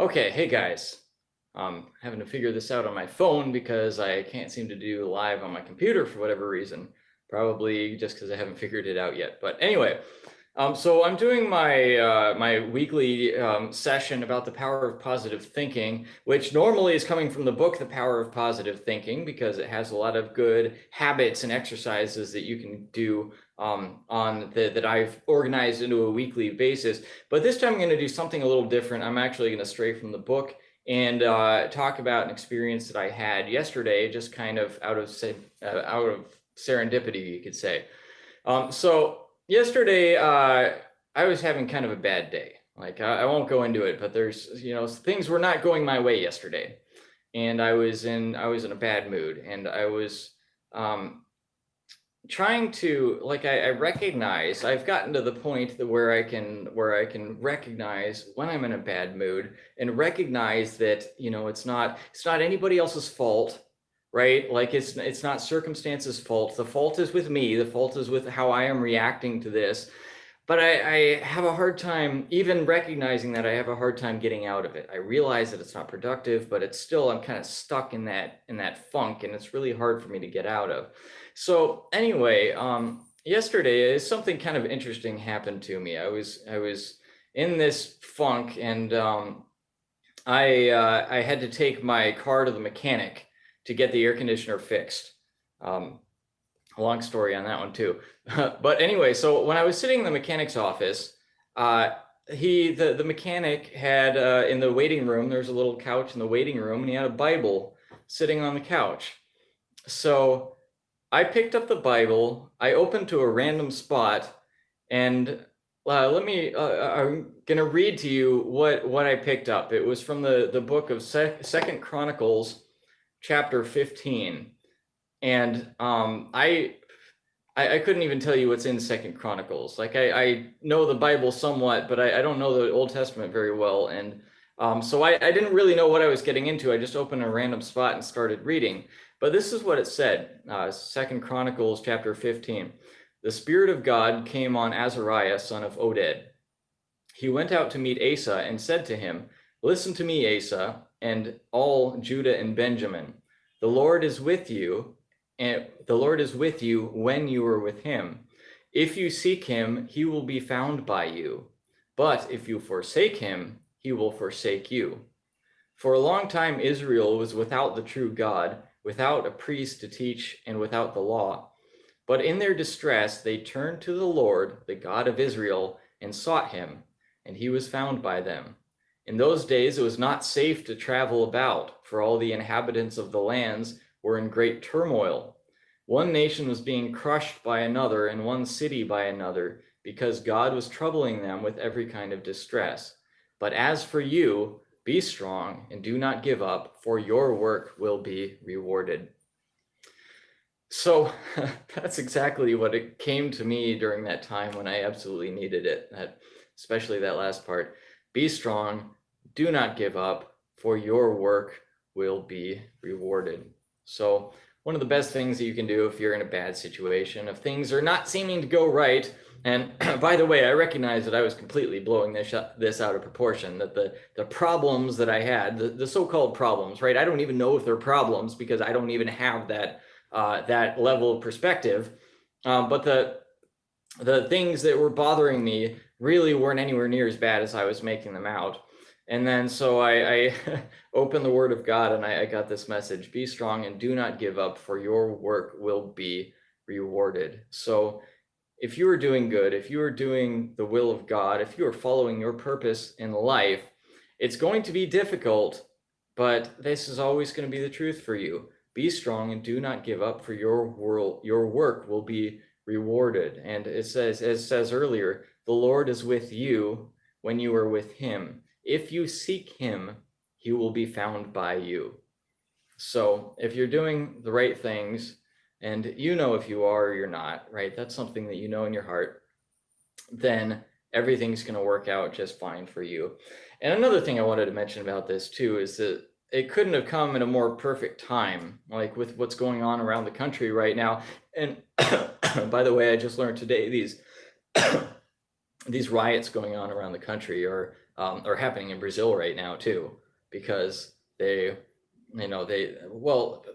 Okay, hey guys. Having to figure this out on my phone because I can't seem to do live on my computer for whatever reason. Probably just because I haven't figured it out yet. But anyway, so I'm doing my weekly session about the power of positive thinking, which normally is coming from the book The Power of Positive Thinking because it has a lot of good habits and exercises that you can do that I've organized into a weekly basis. But this time I'm going to do something a little different. I'm actually going to stray from the book and talk about an experience that I had yesterday, just kind of out of serendipity, you could say. So yesterday, I was having kind of a bad day. Like I won't go into it, but there's things were not going my way yesterday, and I was in a bad mood, and I was trying to I recognize I've gotten to the point that where I can recognize when I'm in a bad mood and recognize that it's not anybody else's fault, right? Like it's not circumstances fault. The fault is with me. The fault is with how I am reacting to this. But I have a hard time even recognizing that. I have a hard time getting out of it. I realize that it's not productive, but it's still, I'm kind of stuck in that funk, and it's really hard for me to get out of. So anyway, yesterday something kind of interesting happened to me. I was in this funk, and I had to take my car to the mechanic to get the air conditioner fixed. A long story on that one too. But anyway, so when I was sitting in the mechanic's office, the mechanic had in the waiting room, there's a little couch in the waiting room, and he had a Bible sitting on the couch. So I picked up the Bible, I opened to a random spot, and I'm gonna read to you what I picked up. It was from the book of Second Chronicles, chapter 15. And I couldn't even tell you what's in Second Chronicles. Like I know the Bible somewhat, but I don't know the Old Testament very well. And so I didn't really know what I was getting into. I just opened a random spot and started reading. But this is what it said, Second Chronicles chapter 15. The Spirit of God came on Azariah, son of Oded. He went out to meet Asa and said to him, "Listen to me, Asa, and all Judah and Benjamin. The Lord is with you, and the Lord is with you when you are with him. If you seek him, he will be found by you. But if you forsake him, he will forsake you. For a long time, Israel was without the true God, without a priest to teach, and without the law. But in their distress, they turned to the Lord, the God of Israel, and sought him, and he was found by them. In those days, it was not safe to travel about, for all the inhabitants of the lands were in great turmoil. One nation was being crushed by another, and one city by another, because God was troubling them with every kind of distress. But as for you, be strong and do not give up, for your work will be rewarded." So that's exactly what it came to me during that time when I absolutely needed it, especially that last part. Be strong, do not give up, for your work will be rewarded. So one of the best things that you can do if you're in a bad situation, if things are not seeming to go right, and by the way, I recognize that I was completely blowing this out of proportion, that the problems that I had, the so-called problems, right? I don't even know if they're problems because I don't even have that level of perspective. But the things that were bothering me really weren't anywhere near as bad as I was making them out. And then so I opened the Word of God, and I got this message: be strong and do not give up, for your work will be rewarded. So if you are doing good, if you are doing the will of God, if you are following your purpose in life, it's going to be difficult, but this is always going to be the truth for you. Be strong and do not give up, for your work will be rewarded. And it says, as it says earlier, the Lord is with you when you are with him. If you seek him, he will be found by you. So if you're doing the right things, and you know if you are or you're not, right? That's something that you know in your heart, then everything's going to work out just fine for you. And another thing I wanted to mention about this too is that it couldn't have come in a more perfect time, like with what's going on around the country right now. And by the way, I just learned today these these riots going on around the country are happening in Brazil right now too, because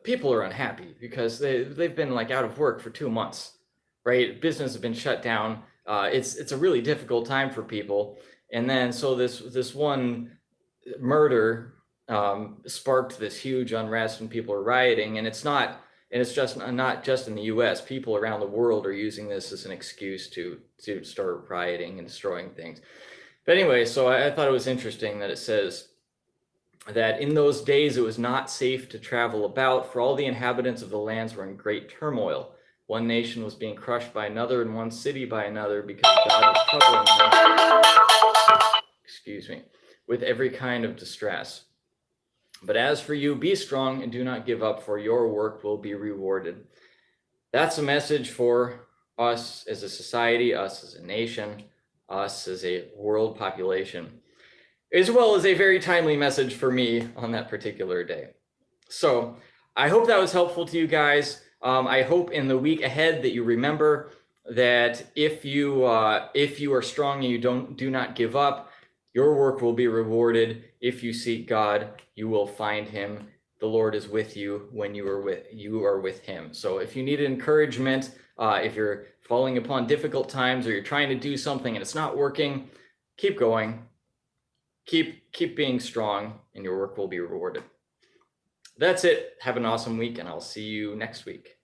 people are unhappy because they've been like out of work for 2 months, right? Business has been shut down. It's a really difficult time for people, and then so this one murder sparked this huge unrest and people are rioting, and it's just not just in the U.S. People around the world are using this as an excuse to start rioting and destroying things. But anyway, so I thought it was interesting that it says that in those days it was not safe to travel about, for all the inhabitants of the lands were in great turmoil. One nation was being crushed by another, and one city by another, because God was troubling them, excuse me, with every kind of distress. But as for you, be strong and do not give up, for your work will be rewarded. That's a message for us as a society, us as a nation, us as a world population, as well as a very timely message for me on that particular day. So I hope that was helpful to you guys. I hope in the week ahead that you remember that if you are strong and you do not give up, your work will be rewarded. If you seek God, you will find him. The Lord is with you when you are with him. So if you need encouragement, if you're falling upon difficult times or you're trying to do something and it's not working, keep going. Keep being strong, and your work will be rewarded. That's it. Have an awesome week, and I'll see you next week.